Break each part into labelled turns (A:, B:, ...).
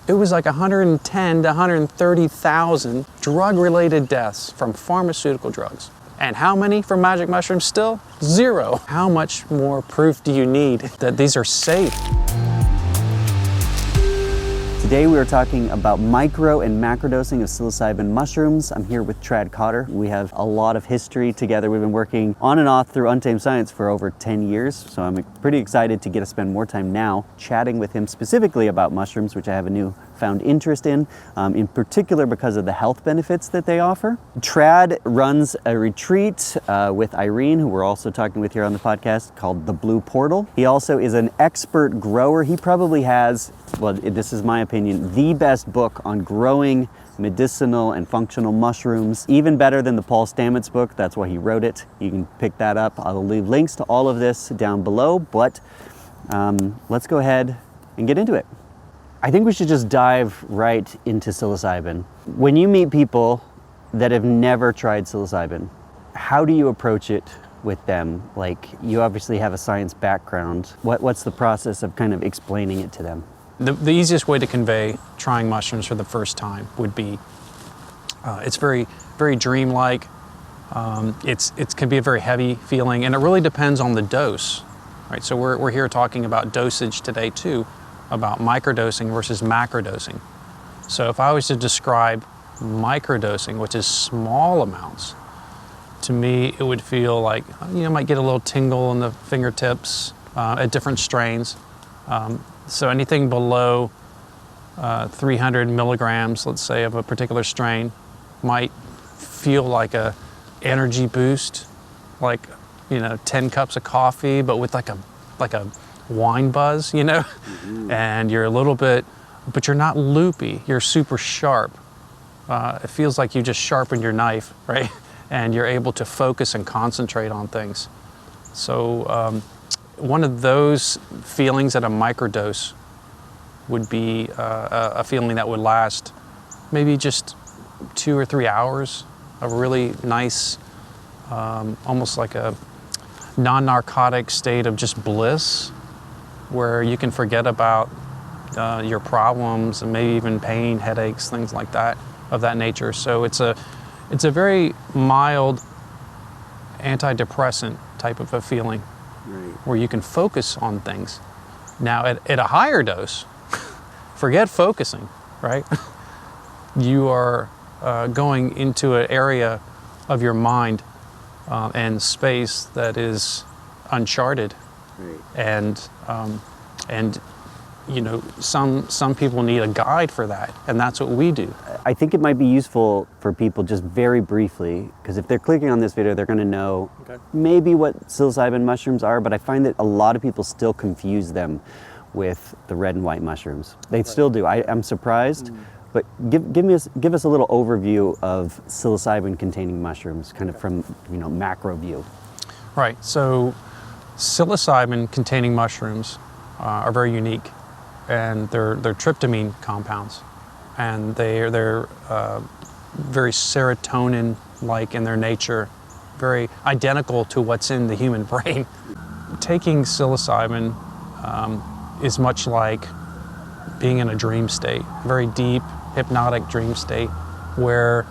A: it was like 110 to 130,000 drug-related deaths from pharmaceutical drugs. And how many from magic mushrooms still? 0. How much more proof do you need that these are safe?
B: Today we are talking about micro and macrodosing of psilocybin mushrooms. I'm here with Cotter. We have a lot of history together. We've been working on and off through Untamed Science for over 10 years, so I'm pretty excited to get to spend more time now chatting with him specifically about mushrooms, which I have a newfound interest in particular because of the health benefits that they offer. Trad runs a retreat with Irene, who we're also talking with here on the podcast, called The Blue Portal. He also is an expert grower. He probably has, well, this is my opinion, the best book on growing medicinal and functional mushrooms, even better than the Paul Stamets book. That's why he wrote it. You can pick that up. I'll leave links to all of this down below, but let's go ahead and get into it. I think we should just dive right into psilocybin. When you meet people that have never tried psilocybin, how do you approach it with them? Like, you obviously have a science background. What's the process of kind of explaining it to them?
A: The easiest way to convey trying mushrooms for the first time would be, it's very, very dreamlike. It can be a very heavy feeling, and it really depends on the dose, right? So we're here talking about dosage today too, about microdosing versus macrodosing. So if I was to describe microdosing, which is small amounts, to me it would feel like, you might get a little tingle in the fingertips at different strains. So anything below 300 milligrams, let's say, of a particular strain might feel like a energy boost, like 10 cups of coffee, but with like a wine buzz,
B: Mm-hmm.
A: And you're a little bit, but you're not loopy. You're super sharp. It feels like you just sharpened your knife, right? And you're able to focus and concentrate on things. So one of those feelings at a microdose would be a feeling that would last maybe just 2 or 3 hours, a really nice, almost like a non-narcotic state of just bliss, where you can forget about your problems and maybe even pain, headaches, things like that, of that nature. So it's a very mild antidepressant type of a feeling.
B: Right.
A: Where you can focus on things. Now at a higher dose, forget focusing, right? You are going into an area of your mind and space that is uncharted.
B: Right.
A: And some people need a guide for that, and that's what we do.
B: I think it might be useful for people just very briefly, because if they're clicking on this video, they're going to know maybe what psilocybin mushrooms are, but I find that a lot of people still confuse them with the red and white mushrooms. They still do. I'm surprised, but give us a little overview of psilocybin containing mushrooms, kind of from macro view.
A: Right. So psilocybin containing mushrooms are very unique, and they're tryptamine compounds, and they're very serotonin-like in their nature, very identical to what's in the human brain. Taking psilocybin is much like being in a dream state, very deep, hypnotic dream state, where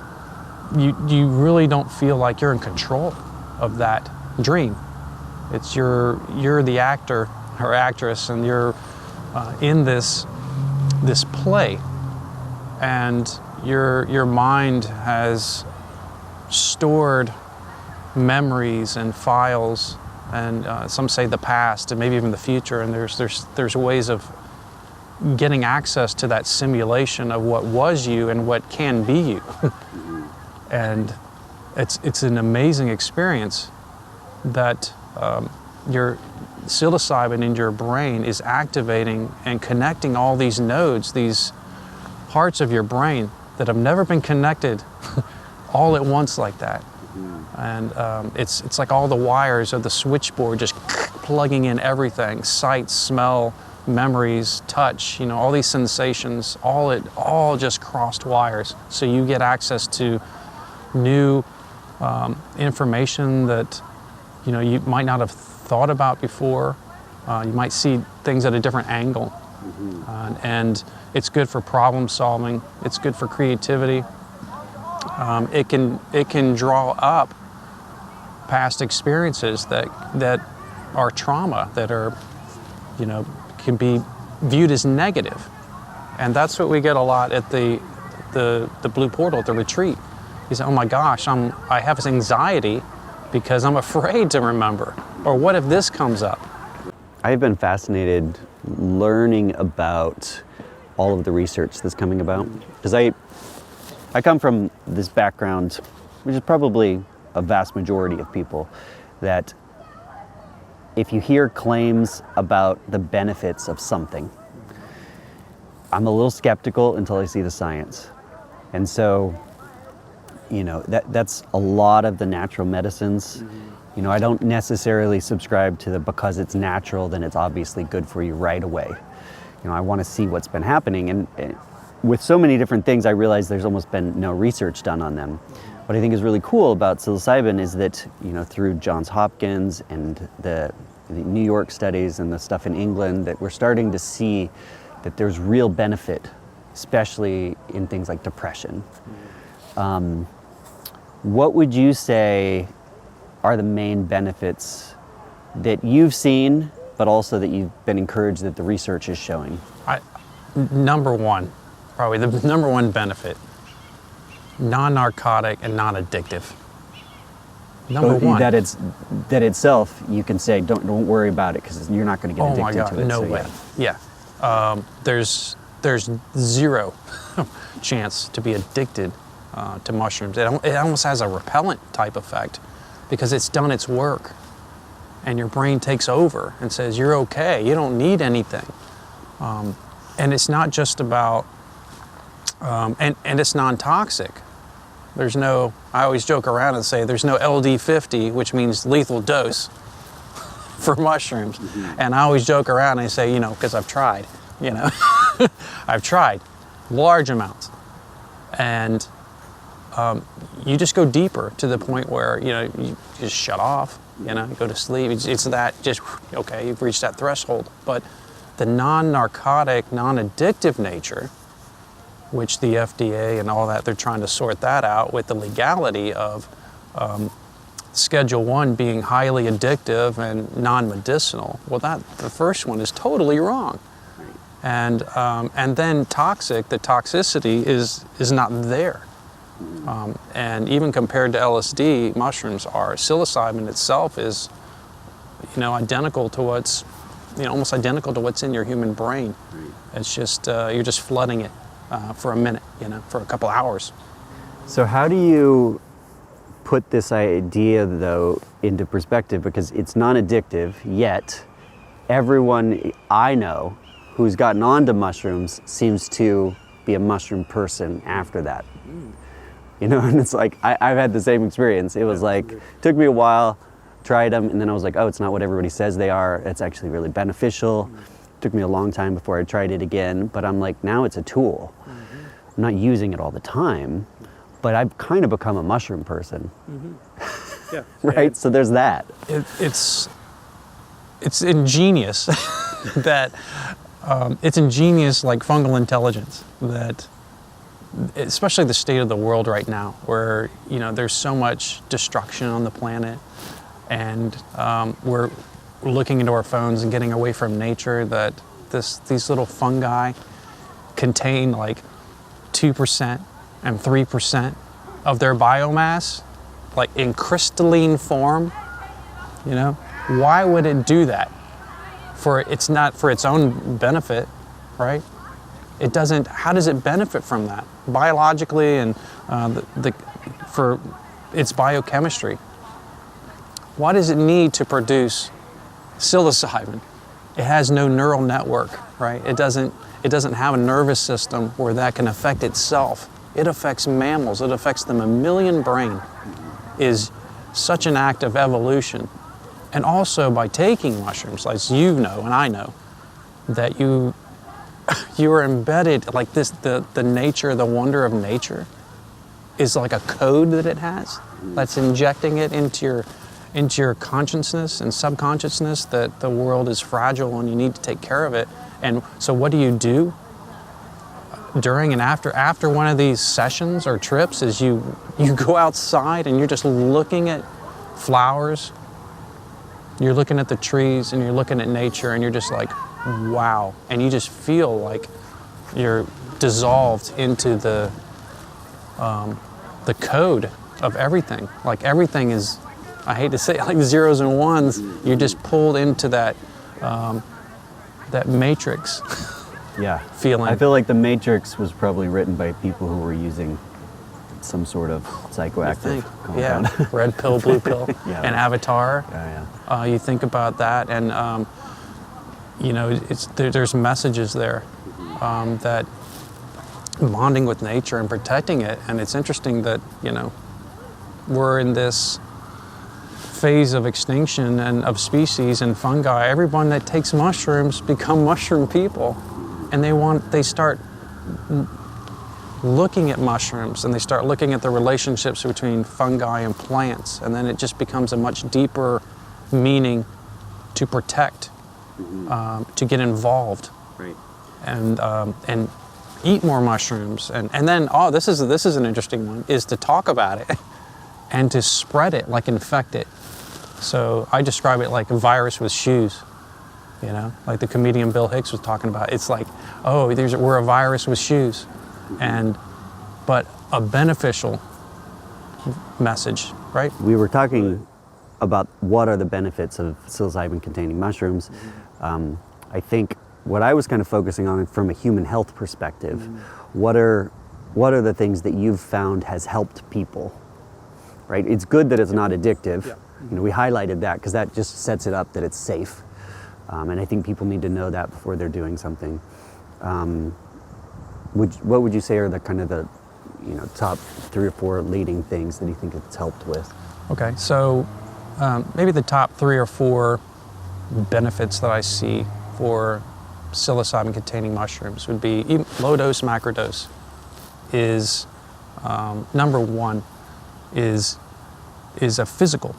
A: you really don't feel like you're in control of that dream. It's you're the actor or actress, and you're in this play, and your mind has stored memories and files, and some say the past and maybe even the future, and there's ways of getting access to that simulation of what was you and what can be you. And it's an amazing experience that your psilocybin in your brain is activating and connecting all these nodes, these parts of your brain that have never been connected all at once like that. And it's like all the wires of the switchboard just plugging in everything: sight, smell, memories, touch, all these sensations, all just crossed wires. So you get access to new information that you might not have thought about before. You might see things at a different angle. And it's good for problem solving. It's good for creativity. It can draw up past experiences that are trauma, that are, can be viewed as negative. And that's what we get a lot at the Blue Portal at the retreat. You say, oh my gosh, I have this anxiety because I'm afraid to remember. Or what if this comes up?
B: I've been fascinated learning about all of the research that's coming about. Because I come from this background, which is probably a vast majority of people, that if you hear claims about the benefits of something, I'm a little skeptical until I see the science. And so, that's a lot of the natural medicines. I don't necessarily subscribe to the because it's natural, then it's obviously good for you right away. I want to see what's been happening. And with so many different things, I realize there's almost been no research done on them. What I think is really cool about psilocybin is that, through Johns Hopkins and the New York studies and the stuff in England, that we're starting to see that there's real benefit, especially in things like depression. What would you say are the main benefits that you've seen, but also that you've been encouraged that the research is showing?
A: Number one, probably the number one benefit, non-narcotic and non-addictive. Number one. That
B: itself, you can say, don't worry about it because you're not going to get addicted to it.
A: No way. Yeah. There's zero chance to be addicted to mushrooms. It almost has a repellent type effect because it's done its work and your brain takes over and says, you're okay, you don't need anything. And it's not just about, and it's non-toxic. I always joke around and say there's no LD50, which means lethal dose for mushrooms. And I always joke around and I say, because I've tried, I've tried large amounts. And you just go deeper to the point where, you just shut off, you go to sleep. It's that just, okay, you've reached that threshold. But the non-narcotic, non-addictive nature, which the FDA and all that, they're trying to sort that out with the legality of Schedule 1 being highly addictive and non-medicinal. Well, the first one is totally wrong. And then toxic, the toxicity is not there. And even compared to LSD, mushrooms are. Psilocybin itself is, identical to what's, almost identical to what's in your human brain. It's just, you're just flooding it for a minute, for a couple hours.
B: So how do you put this idea, though, into perspective? Because it's non-addictive, yet everyone I know who's gotten onto mushrooms seems to be a mushroom person after that. And it's like, I've had the same experience. It was like, took me a while, tried them, and then I was like, oh, it's not what everybody says they are. It's actually really beneficial. Took me a long time before I tried it again, but I'm like, now it's a tool. I'm not using it all the time, but I've kind of become a mushroom person.
A: Yeah.
B: Right? So there's that.
A: It's ingenious that, it's ingenious like fungal intelligence that, especially the state of the world right now, where there's so much destruction on the planet, and we're looking into our phones and getting away from nature. That these little fungi contain like 2% and 3% of their biomass, like in crystalline form. Why would it do that? It's not for its own benefit, right? It doesn't. How does it benefit from that biologically and for its biochemistry? Why does it need to produce psilocybin? It has no neural network, right? It doesn't have a nervous system where that can affect itself. It affects mammals. It affects the mammalian brain. Is such an act of evolution. And also by taking mushrooms, as you know and I know, that you are embedded like this, the nature, the wonder of nature is like a code that it has that's injecting it into into your consciousness and subconsciousness that the world is fragile and you need to take care of it. And so what do? During and after one of these sessions or trips is you go outside and you're just looking at flowers, you're looking at the trees, and you're looking at nature, and you're just like, wow. And you just feel like you're dissolved into the code of everything. Like everything is, I hate to say it, like zeros and ones. You're just pulled into that matrix.
B: Yeah.
A: Feeling.
B: I feel like the Matrix was probably written by people who were using some sort of psychoactive compound.
A: Yeah, red pill, blue pill,
B: Yeah.
A: and Avatar.
B: Yeah.
A: You think about that, and you know, there's messages there that bonding with nature and protecting it. And it's interesting that, you know, we're in this phase of extinction and of species and fungi. Everyone that takes mushrooms become mushroom people. And they start looking at mushrooms, and they start looking at the relationships between fungi and plants, and then it just becomes a much deeper meaning to protect, to get involved,
B: Right.
A: And eat more mushrooms, and then this is an interesting one, is to talk about it and to spread it, like infect it. So I describe it like a virus with shoes. You know, like the comedian Bill Hicks was talking about. It's like, we're a virus with shoes, but a beneficial message, right?
B: We were talking about what are the benefits of psilocybin-containing mushrooms. I think what I was kind of focusing on from a human health perspective, what are the things that you've found has helped people, right? It's good that it's not addictive.
A: Yeah.
B: You know, we highlighted that because that just sets it up that it's safe. And I think people need to know that before they're doing something. What would you say are the kind of the, you know, top 3 or 4 leading things that you think it's helped with?
A: Okay, so maybe the top 3 or 4 benefits that I see for psilocybin-containing mushrooms would be low-dose macrodose is number 1 is a physical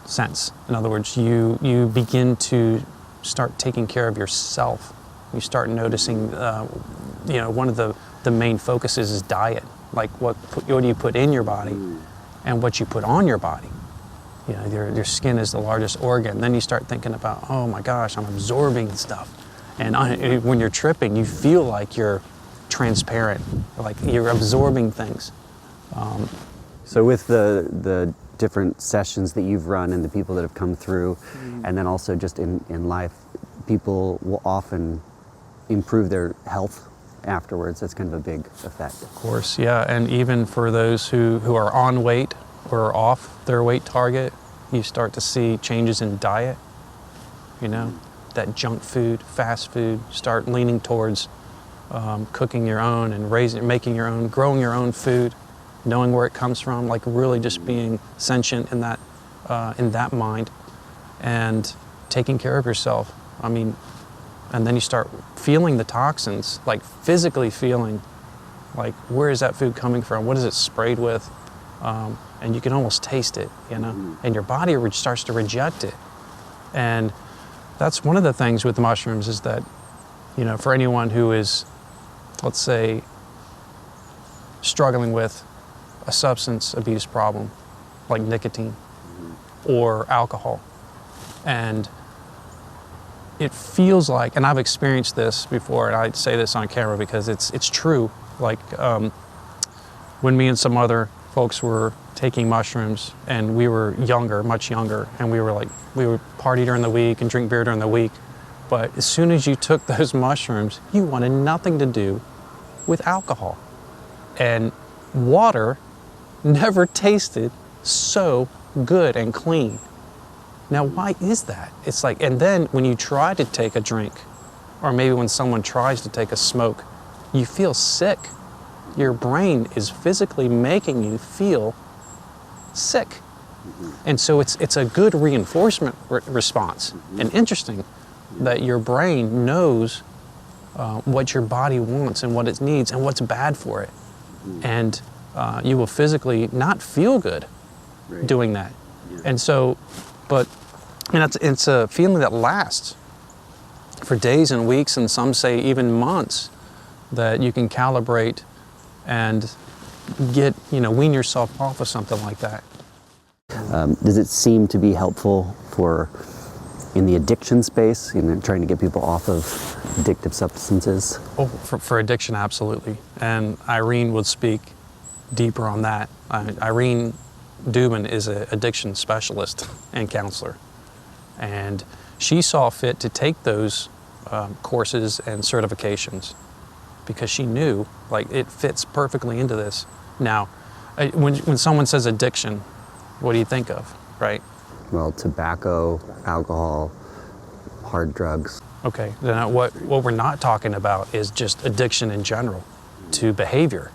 A: sense. In other words, you begin to start taking care of yourself. You start noticing, you know, one of the main focuses is diet, like what you put in your body and what you put on your body. You know, your skin is the largest organ. Then you start thinking about, oh my gosh, I'm absorbing stuff. And when you're tripping, you feel like you're transparent, like you're absorbing things.
B: So with the different sessions that you've run and the people that have come through, and then also just in life, people will often improve their health afterwards. That's kind of a big effect.
A: Of course, yeah, and even for those who are on weight or off their weight target, you start to see changes in diet, you know, that junk food, fast food, start leaning towards cooking your own and making your own, growing your own food, knowing where it comes from, like really just being sentient in that mind and taking care of yourself. I mean, and then you start feeling the toxins, like physically feeling, like where is that food coming from? What is it sprayed with? And you can almost taste it, you know, and your body starts to reject it. And that's one of the things with mushrooms is that, you know, for anyone who is, let's say, struggling with a substance abuse problem like nicotine or alcohol, and it feels like, and I've experienced this before, and I say this on camera because it's true, like when me and some other folks were taking mushrooms and we were younger, much younger, and we would party during the week and drink beer during the week, but as soon as you took those mushrooms, you wanted nothing to do with alcohol. And water never tasted so good and clean. Now, why is that? It's like, and then when you try to take a drink, or maybe when someone tries to take a smoke, you feel sick. Your brain is physically making you feel sick. And so it's a good reinforcement response. And interesting that your brain knows what your body wants and what it needs and what's bad for it. And you will physically not feel good doing that. And so But it's a feeling that lasts for days and weeks, and some say even months, that you can calibrate and wean yourself off of something like that.
B: Does it seem to be helpful in the addiction space, trying to get people off of addictive substances?
A: Oh, for addiction, absolutely. And Irene would speak deeper on that. Irene Dubin is an addiction specialist and counselor. And she saw fit to take those courses and certifications because she knew, like, it fits perfectly into this. Now, when someone says addiction, what do you think of, right?
B: Well, tobacco, alcohol, hard drugs.
A: Okay, then what we're not talking about is just addiction in general to behavior.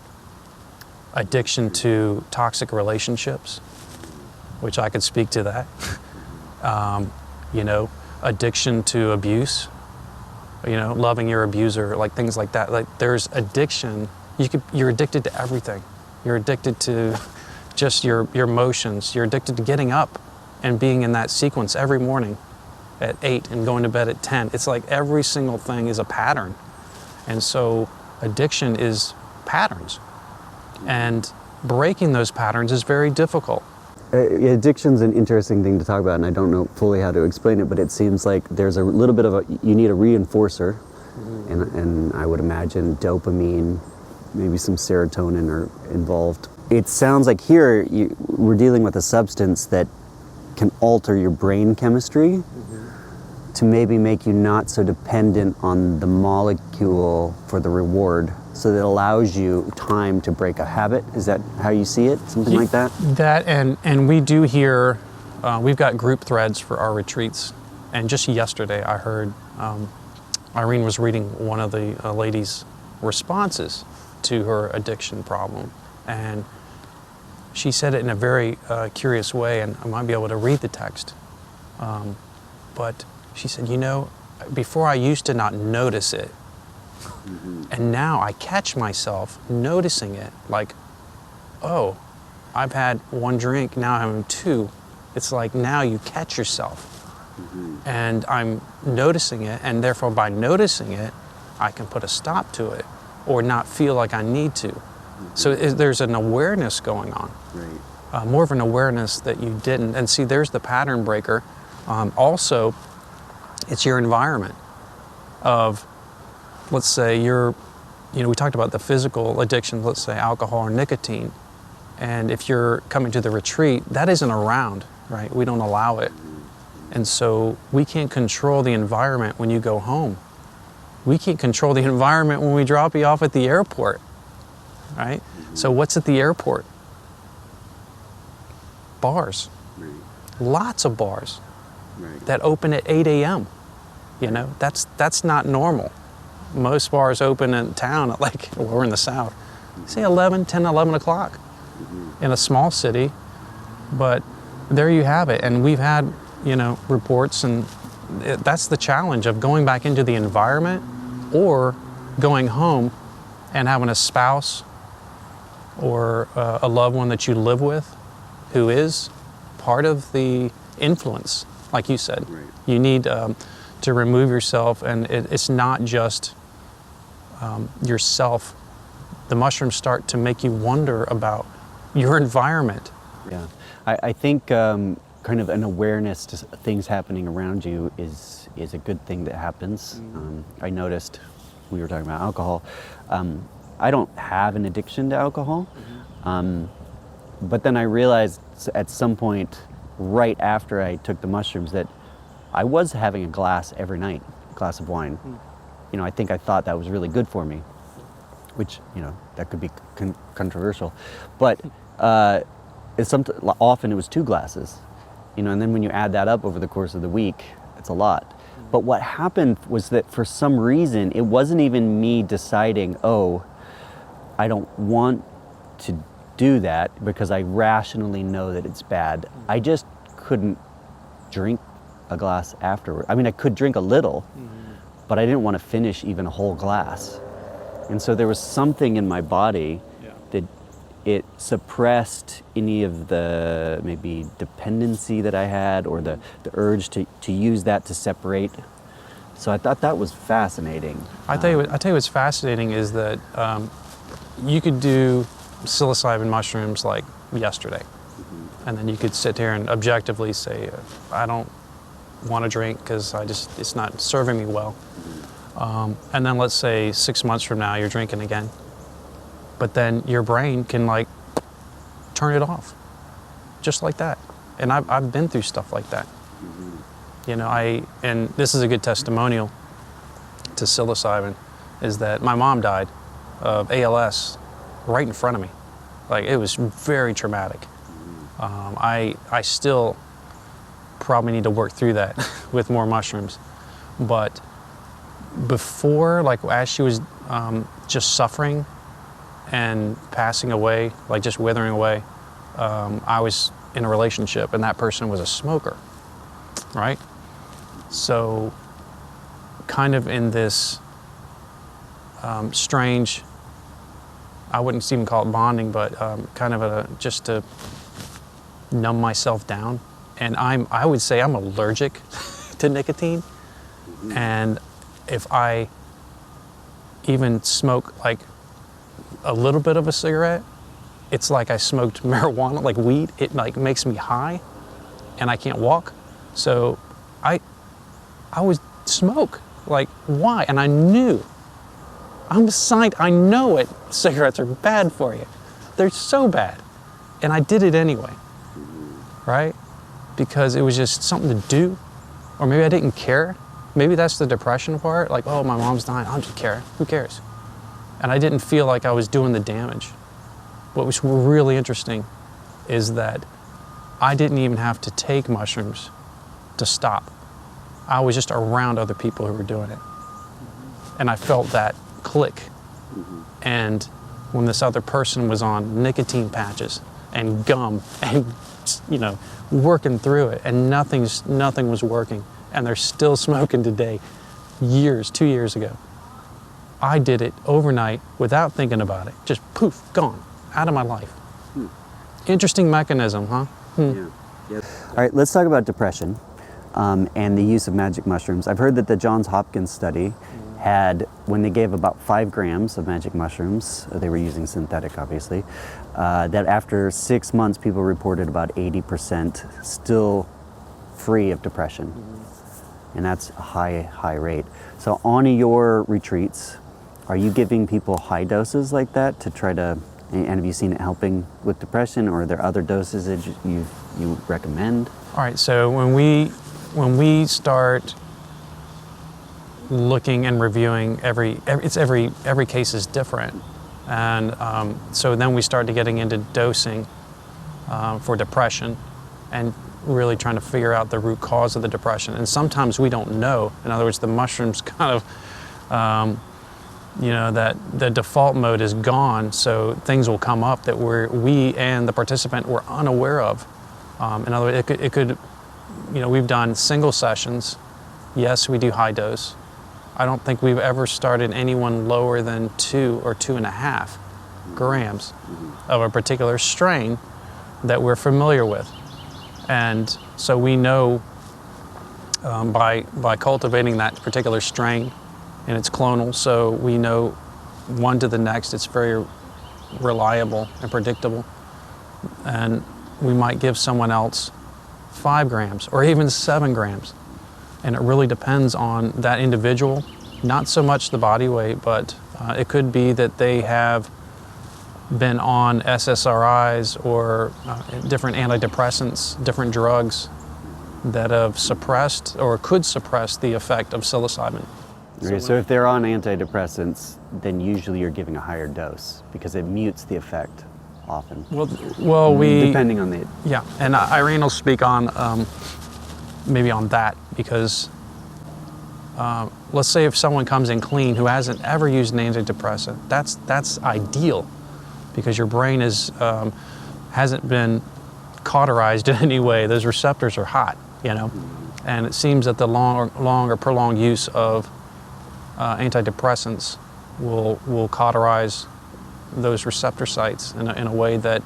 A: Addiction to toxic relationships, which I could speak to that. Addiction to abuse, loving your abuser, like things like that. Like, there's addiction. You're addicted to everything. You're addicted to just your emotions. You're addicted to getting up and being in that sequence every morning at 8 and going to bed at 10. It's like every single thing is a pattern. And so addiction is patterns. And breaking those patterns is very difficult.
B: Addiction's an interesting thing to talk about, and I don't know fully how to explain it, but it seems like there's a little bit of you need a reinforcer, and I would imagine dopamine, maybe some serotonin are involved. It sounds like here we're dealing with a substance that can alter your brain chemistry to maybe make you not so dependent on the molecule for the reward, so that it allows you time to break a habit. Is that how you see it? Something like that?
A: That, and we do hear, we've got group threads for our retreats. And just yesterday I heard Irene was reading one of the ladies' responses to her addiction problem. And she said it in a very curious way, and I might be able to read the text. But she said, before I used to not notice it, and now I catch myself noticing it, like, oh, I've had one drink, now I'm having two. It's like now you catch yourself. And I'm noticing it, and therefore by noticing it, I can put a stop to it or not feel like I need to. So there's an awareness going on, more of an awareness that you didn't. And see, there's the pattern breaker. Also, it's your environment of, let's say we talked about the physical addiction, let's say alcohol or nicotine. And if you're coming to the retreat, that isn't around, right? We don't allow it. And so we can't control the environment when you go home. We can't control the environment when we drop you off at the airport, right? So what's at the airport? Bars. Lots of bars that open at 8 a.m. That's not normal. Most bars open in town at we're in the South, say 11 o'clock in a small city. But there you have it. And we've had, reports, and that's the challenge of going back into the environment or going home and having a spouse or a loved one that you live with who is part of the influence, like you said. You need to remove yourself, and it's not just yourself. The mushrooms start to make you wonder about your environment.
B: Yeah, I think kind of an awareness to things happening around you is a good thing that happens. I noticed, we were talking about alcohol, I don't have an addiction to alcohol, but then I realized at some point right after I took the mushrooms that I was having a glass every night, a glass of wine. I think I thought that was really good for me, which, that could be controversial, but often it was 2 glasses, and then when you add that up over the course of the week, it's a lot. But what happened was that for some reason, it wasn't even me deciding, oh, I don't want to do that because I rationally know that it's bad. I just couldn't drink a glass afterward. I mean, I could drink a little, but I didn't want to finish even a whole glass. And so there was something in my body that it suppressed any of the maybe dependency that I had, or the urge to use that to separate. So I thought that was fascinating.
A: I tell you what's fascinating is that you could do psilocybin mushrooms like yesterday, and then you could sit here and objectively say, I don't want to drink because it's not serving me well. And then let's say 6 months from now you're drinking again, but then your brain can like turn it off, just like that. And I've been through stuff like that. You know, and this is a good testimonial to psilocybin, is that my mom died of ALS right in front of me. Like, it was very traumatic. I still probably need to work through that with more mushrooms. But before, like as she was just suffering and passing away, like just withering away, I was in a relationship, and that person was a smoker, right? So kind of in this strange, I wouldn't even call it bonding, but kind of just to numb myself down. And I would say I'm allergic to nicotine. And if I even smoke like a little bit of a cigarette, it's like I smoked marijuana, like weed. It like makes me high and I can't walk. So I would smoke. Like, why? And I knew, I know it. Cigarettes are bad for you. They're so bad. And I did it anyway, right? Because it was just something to do. Or maybe I didn't care. Maybe that's the depression part. Like, oh, my mom's dying. I don't just care. Who cares? And I didn't feel like I was doing the damage. What was really interesting is that I didn't even have to take mushrooms to stop. I was just around other people who were doing it. And I felt that click. And when this other person was on nicotine patches and gum and, you know, working through it, and nothing was working, and they're still smoking today, 2 years ago. I did it overnight without thinking about it. Just poof, gone, out of my life. Interesting mechanism, huh?
B: Yeah. Yep. All right, let's talk about depression and the use of magic mushrooms. I've heard that the Johns Hopkins study had, when they gave about 5 grams of magic mushrooms, they were using synthetic obviously, that after 6 months people reported about 80% still free of depression. And that's a high rate. So on your retreats, are you giving people high doses like that to try to, and have you seen it helping with depression, or are there other doses that you recommend?
A: All right, so when we start looking and reviewing every case is different, and so then we started getting into dosing for depression and really trying to figure out the root cause of the depression. And sometimes we don't know. In other words, the mushrooms kind of that the default mode is gone, so things will come up that we and the participant were unaware of. In other words, it could, we've done single sessions. Yes, we do high dose. I don't think we've ever started anyone lower than 2 or 2.5 grams of a particular strain that we're familiar with. And so we know by cultivating that particular strain, and it's clonal, so we know one to the next, it's very reliable and predictable. And we might give someone else 5 grams or even 7 grams. And it really depends on that individual, not so much the body weight, but it could be that they have been on SSRIs or different antidepressants, different drugs that have suppressed or could suppress the effect of psilocybin.
B: Okay, so if they're on antidepressants, then usually you're giving a higher dose because it mutes the effect often.
A: Well,
B: depending on the...
A: Yeah, and Irene will speak on maybe on that, because let's say if someone comes in clean who hasn't ever used an antidepressant, that's ideal, because your brain hasn't been cauterized in any way. Those receptors are hot, and it seems that the long or prolonged use of antidepressants will cauterize those receptor sites in a way that,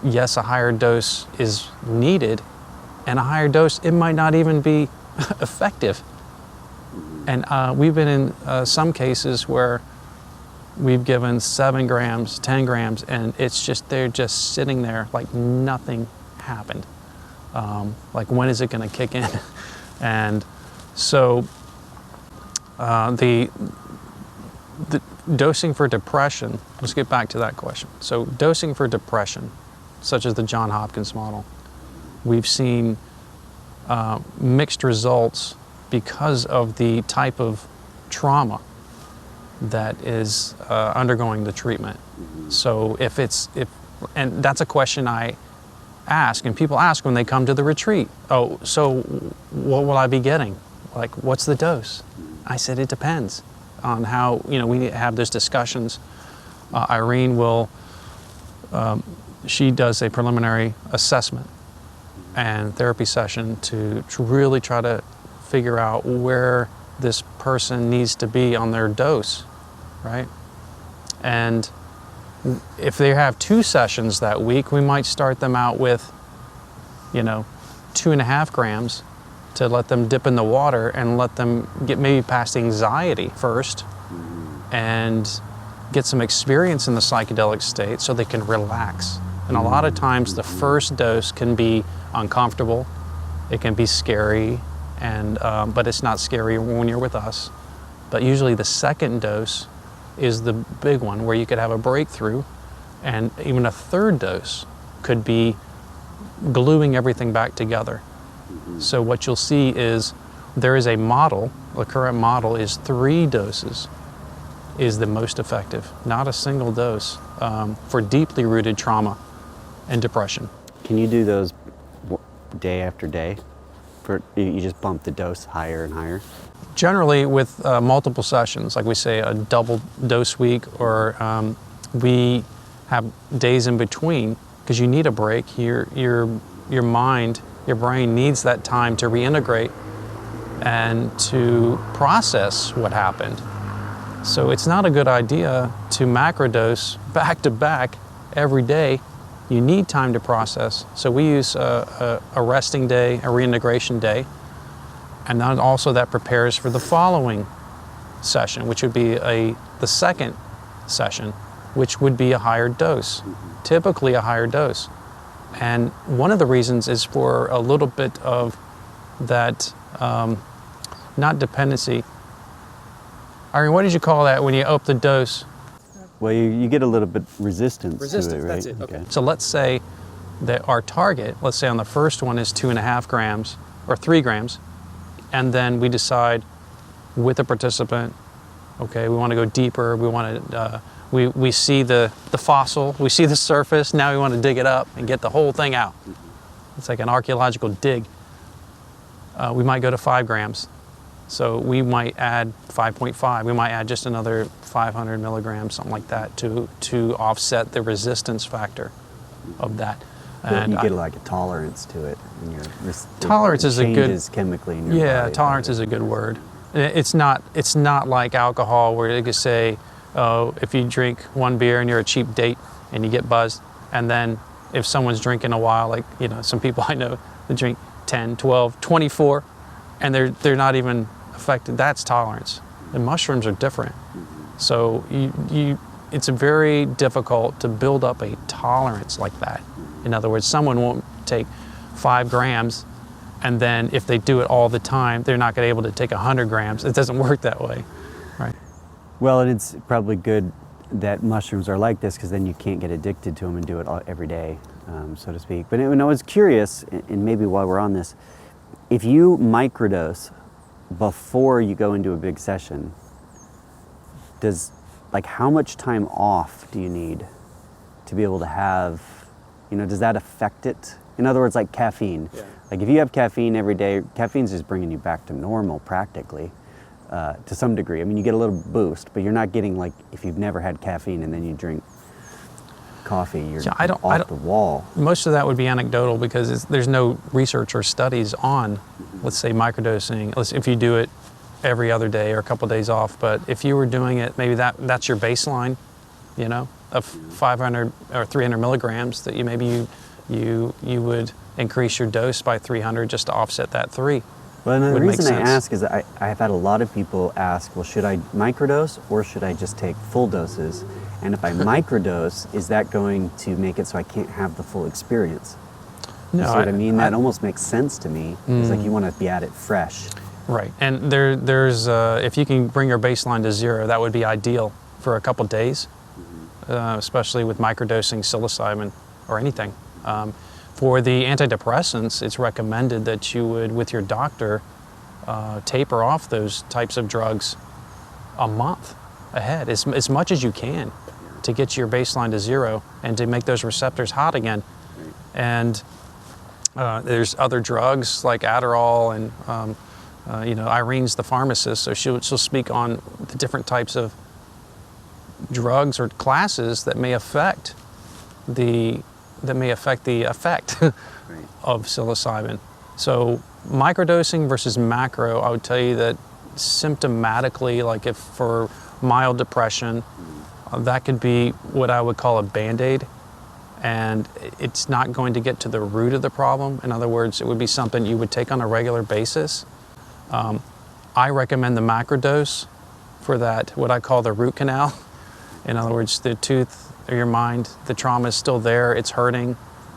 A: yes, a higher dose is needed, and a higher dose, it might not even be effective. And we've been in some cases where we've given 7 grams, 10 grams, and they're just sitting there like nothing happened. Like, when is it going to kick in? And so the dosing for depression, let's get back to that question. So dosing for depression, such as the Johns Hopkins model, we've seen mixed results because of the type of trauma that is undergoing the treatment. So and that's a question I ask, and people ask when they come to the retreat, oh, so what will I be getting? Like, what's the dose? I said, it depends on how, we have those discussions. Irene she does a preliminary assessment and therapy session to really try to figure out where this person needs to be on their dose, right? And if they have 2 sessions that week, we might start them out with, 2.5 grams to let them dip in the water and let them get maybe past anxiety first and get some experience in the psychedelic state so they can relax. And a lot of times the first dose can be uncomfortable, it can be scary, and but it's not scary when you're with us. But usually the second dose is the big one where you could have a breakthrough, and even a third dose could be gluing everything back together. So what you'll see is there is a model, the current model is 3 doses is the most effective, not a single dose, for deeply rooted trauma and depression.
B: Can you do those day after day? You just bump the dose higher and higher?
A: Generally with multiple sessions, like we say a double dose week, or we have days in between, because you need a break. Your mind, your brain needs that time to reintegrate and to process what happened. So it's not a good idea to macrodose back to back every day. You need time to process. So we use a resting day, a reintegration day, and then also that prepares for the following session, which would be the second session, which would be a higher dose, typically a higher dose. And one of the reasons is for a little bit of that, not dependency. Irene, what did you call that when you up the dose?
B: Well, you get a little bit resistance to it, right?
A: That's it, okay. So let's say that our target, let's say on the first one is 2.5 grams or 3 grams, and then we decide with the participant, okay, we want to go deeper, we want to, we see the fossil, we see the surface, now we want to dig it up and get the whole thing out. It's like an archaeological dig. We might go to 5 grams. So we might add 5.5. We might add just another 500 milligrams, something like that, to offset the resistance factor of that.
B: And you get like a tolerance to it.
A: Tolerance is a good.
B: Changes chemically in your body.
A: Tolerance is a good word. It's not like alcohol where they could say, oh, if you drink 1 beer and you're a cheap date and you get buzzed, and then if someone's drinking a while, like some people I know, they drink 10, 12, 24, and they're not even affected. That's tolerance. And mushrooms are different. So it's very difficult to build up a tolerance like that. In other words, someone won't take 5 grams, and then if they do it all the time, they're not going to be able to take 100 grams. It doesn't work that way, right?
B: Well, and it's probably good that mushrooms are like this, because then you can't get addicted to them and do it every day, so to speak. But when I was curious, and maybe while we're on this, if you microdose before you go into a big session, how much time off do you need to be able to have, does that affect it? In other words, like caffeine. Yeah. Like if you have caffeine every day, caffeine's just bringing you back to normal practically, to some degree. I mean, you get a little boost, but you're not getting, like, if you've never had caffeine and then you drink coffee, you're off the wall.
A: Most of that would be anecdotal, because there's no research or studies on, let's say, microdosing. If you do it every other day or a couple of days off, but if you were doing it, maybe that's your baseline, of 500 or 300 milligrams, that you would increase your dose by 300 just to offset that 3.
B: Well, and the
A: Would make
B: reason I
A: sense.
B: ask is I've had a lot of people ask, well, should I microdose or should I just take full doses? And if I microdose, is that going to make it so I can't have the full experience? You see what I mean? That almost makes sense to me. It's like you want to be at it fresh.
A: Right, and there's if you can bring your baseline to 0, that would be ideal for a couple days, especially with microdosing psilocybin or anything. For the antidepressants, it's recommended that you would, with your doctor, taper off those types of drugs a month ahead, as much as you can, to get your baseline to 0 and to make those receptors hot again. And there's other drugs like Adderall, and Irene's the pharmacist, so she'll speak on the different types of drugs or classes that may affect the effect of psilocybin. So microdosing versus macro, I would tell you that symptomatically, like if for mild depression, that could be what I would call a Band-Aid, and it's not going to get to the root of the problem. In other words, it would be something you would take on a regular basis. I recommend the macrodose for that, what I call the root canal. In other words, the tooth or your mind, the trauma is still there, it's hurting.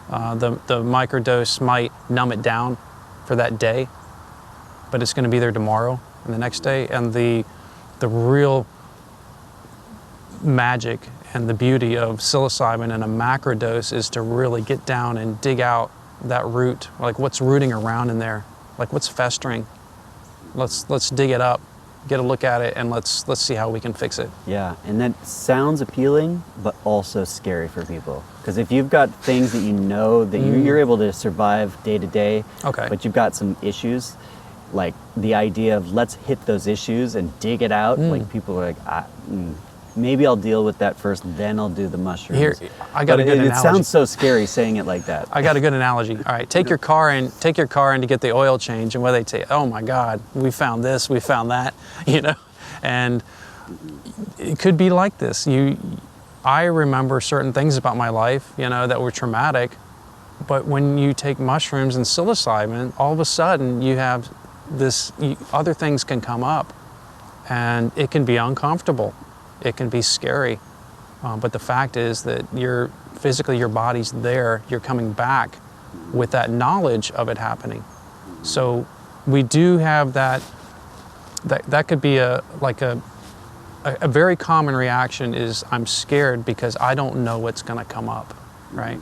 A: The microdose might numb it down for that day, but it's going to be there tomorrow and the next day. And the real magic and the beauty of psilocybin and a macrodose is to really get down and dig out that root, like what's rooting around in there, like what's festering. Let's dig it up, get a look at it, and let's see how we can fix it.
B: Yeah, and that sounds appealing, but also scary for people. Because if you've got things that you know that you're able to survive day to day,
A: Okay.
B: but you've got some issues, like the idea of let's hit those issues and dig it out, like people are like, maybe I'll deal with that first, then I'll do the mushrooms.
A: Here, I got a good analogy.
B: It sounds so scary saying it like that.
A: I got a good analogy. All right, take your car in to get the oil change, and where they say, "Oh my God, we found this, we found that," and it could be like this. I remember certain things about my life, that were traumatic, but when you take mushrooms and psilocybin, all of a sudden you have this. Other things can come up, and it can be uncomfortable. It can be scary, but the fact is that physically your body's there, you're coming back with that knowledge of it happening. So we do have that could be a very common reaction is I'm scared because I don't know what's gonna come up, right?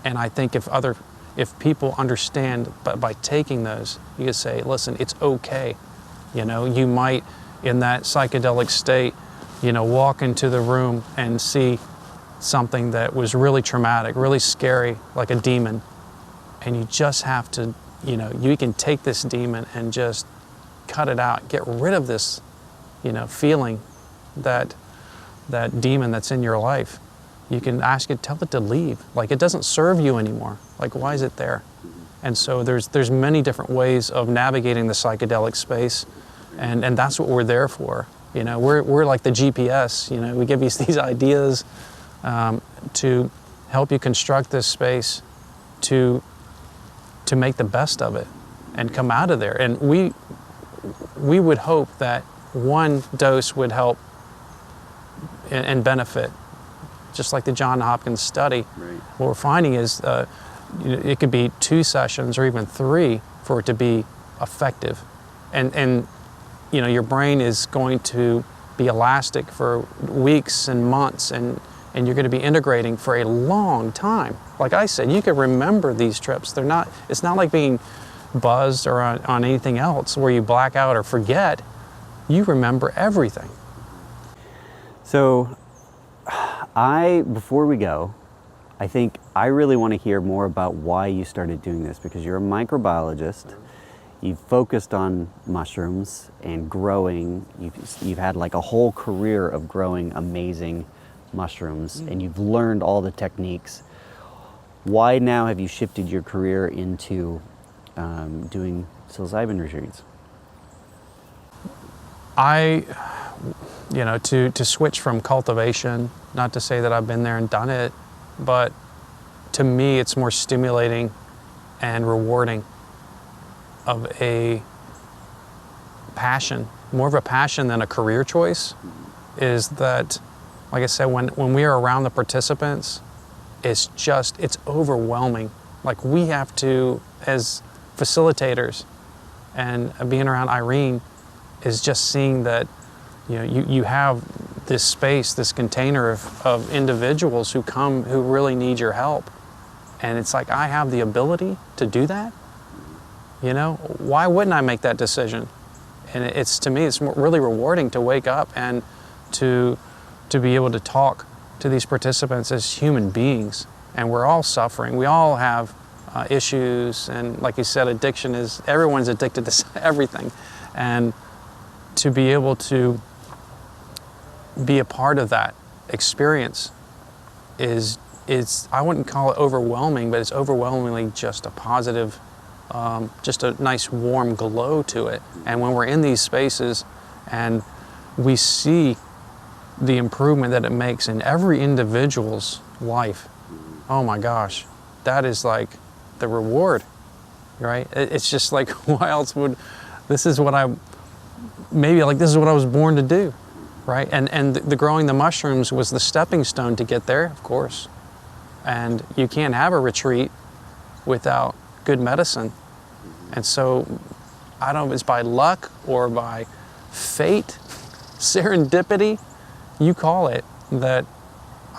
A: And I think if people understand, but by taking those, you could say, listen, it's okay. You might, in that psychedelic state, walk into the room and see something that was really traumatic, really scary, like a demon. And you just have to, you can take this demon and just cut it out, get rid of this, feeling, that demon that's in your life. You can ask it, tell it to leave. Like, it doesn't serve you anymore. Like, why is it there? And so there's many different ways of navigating the psychedelic space, and that's what we're there for. We're like the GPS. We give you these ideas to help you construct this space to make the best of it and come out of there. And we would hope that one dose would help and benefit, just like the Johns Hopkins study.
B: Right.
A: What we're finding is it could be 2 sessions or even 3 for it to be effective, and your brain is going to be elastic for weeks and months, and you're going to be integrating for a long time. Like I said, you can remember these trips. It's not like being buzzed or on anything else where you black out or forget. You remember everything.
B: So before we go, I think I really want to hear more about why you started doing this, because you're a microbiologist. You've focused on mushrooms and growing. You've had like a whole career of growing amazing mushrooms, and you've learned all the techniques. Why now have you shifted your career into doing psilocybin retreats?
A: you know, to switch from cultivation, not to say that I've been there and done it, but to me it's more stimulating and rewarding of a passion, more of a passion than a career choice, is that, like I said, when we are around the participants, it's overwhelming. Like, we have to, as facilitators, and being around Irene is just seeing that, you know, you have this space, this container of individuals who come, who really need your help. And it's like, I have the ability to do that. You know, why wouldn't I make that decision? And it's, to me, it's really rewarding to wake up and to be able to talk to these participants as human beings. And we're all suffering. We all have issues. And like you said, addiction is, everyone's addicted to everything. And to be able to be a part of that experience is I wouldn't call it overwhelming, but it's overwhelmingly just a positive, just a nice warm glow to it. And when we're in these spaces and we see the improvement that it makes in every individual's life, oh my gosh, that is like the reward, right? It's just like, why else would, this is what I was born to do, right? And the growing the mushrooms was the stepping stone to get there, of course. And you can't have a retreat without good medicine. And so, I don't know if it's by luck or by fate, serendipity, you call it, that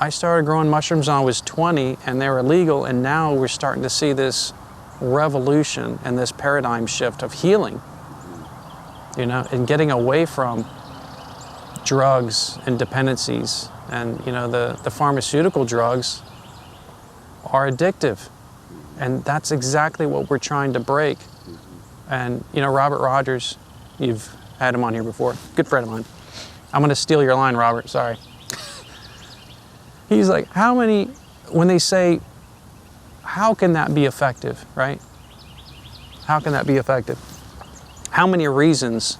A: I started growing mushrooms when I was 20 and they were illegal, and now we're starting to see this revolution and this paradigm shift of healing, you know, and getting away from drugs and dependencies. And, you know, the pharmaceutical drugs are addictive, and that's exactly what we're trying to break. And, you know, Robert Rogers, you've had him on here before, good friend of mine. I'm going to steal your line, Robert, sorry. He's like, when they say, how can that be effective, right? How can that be effective? How many reasons,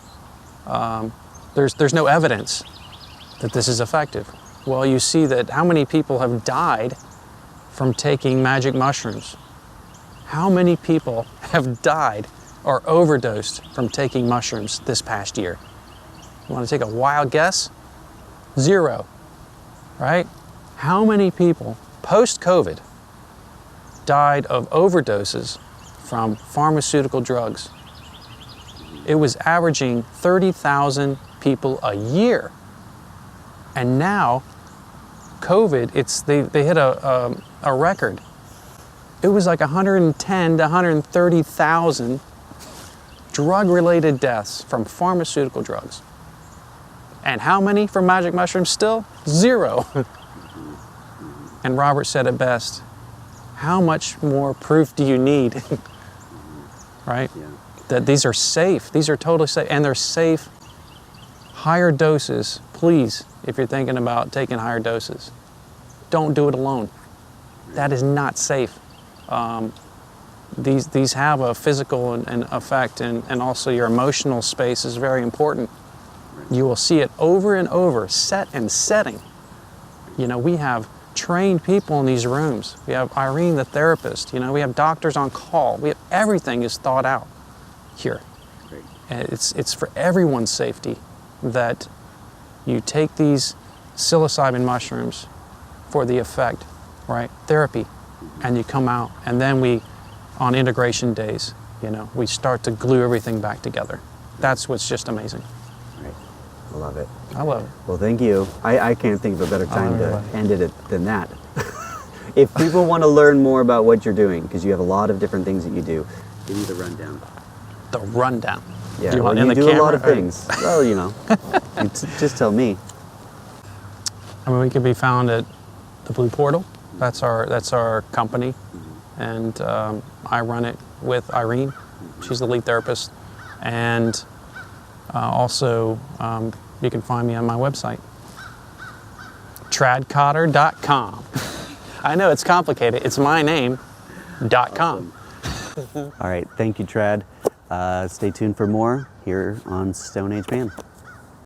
A: there's no evidence that this is effective. Well, you see that how many people have died from taking magic mushrooms? How many people have died or overdosed from taking mushrooms this past year? You want to take a wild guess? 0, right? How many people post-COVID died of overdoses from pharmaceutical drugs? It was averaging 30,000 people a year. And now, COVID, they hit a record. It was like 110 to 130,000 drug-related deaths from pharmaceutical drugs. And how many from magic mushrooms still? 0. And Robert said it best, how much more proof do you need? Right? Yeah. That these are safe, these are totally safe, and they're safe. Higher doses, please, if you're thinking about taking higher doses, don't do it alone. That is not safe. These have a physical and effect, and also your emotional space is very important. You will see it over and over, set and setting. You know, we have trained people in these rooms. We have Irene, the therapist. You know, we have doctors on call. Everything is thought out here. Great. And it's for everyone's safety that you take these psilocybin mushrooms for the effect, right? Therapy. And you come out, and then on integration days, you know, we start to glue everything back together. That's what's just amazing.
B: Right. I love it.
A: I love it.
B: Well, thank you. I can't think of a better time to end it than that. If people want to learn more about what you're doing, because you have a lot of different things that you do, give me the rundown.
A: The rundown?
B: Yeah, you do a lot of things. Well, you know, just tell me.
A: I mean, we can be found at the Blue Portal. That's our company, and I run it with Irene. She's the lead therapist, and also you can find me on my website, tradcotter.com. I know it's complicated. It's my name, .com.
B: All right, thank you, Trad. Stay tuned for more here on Stone Age Man.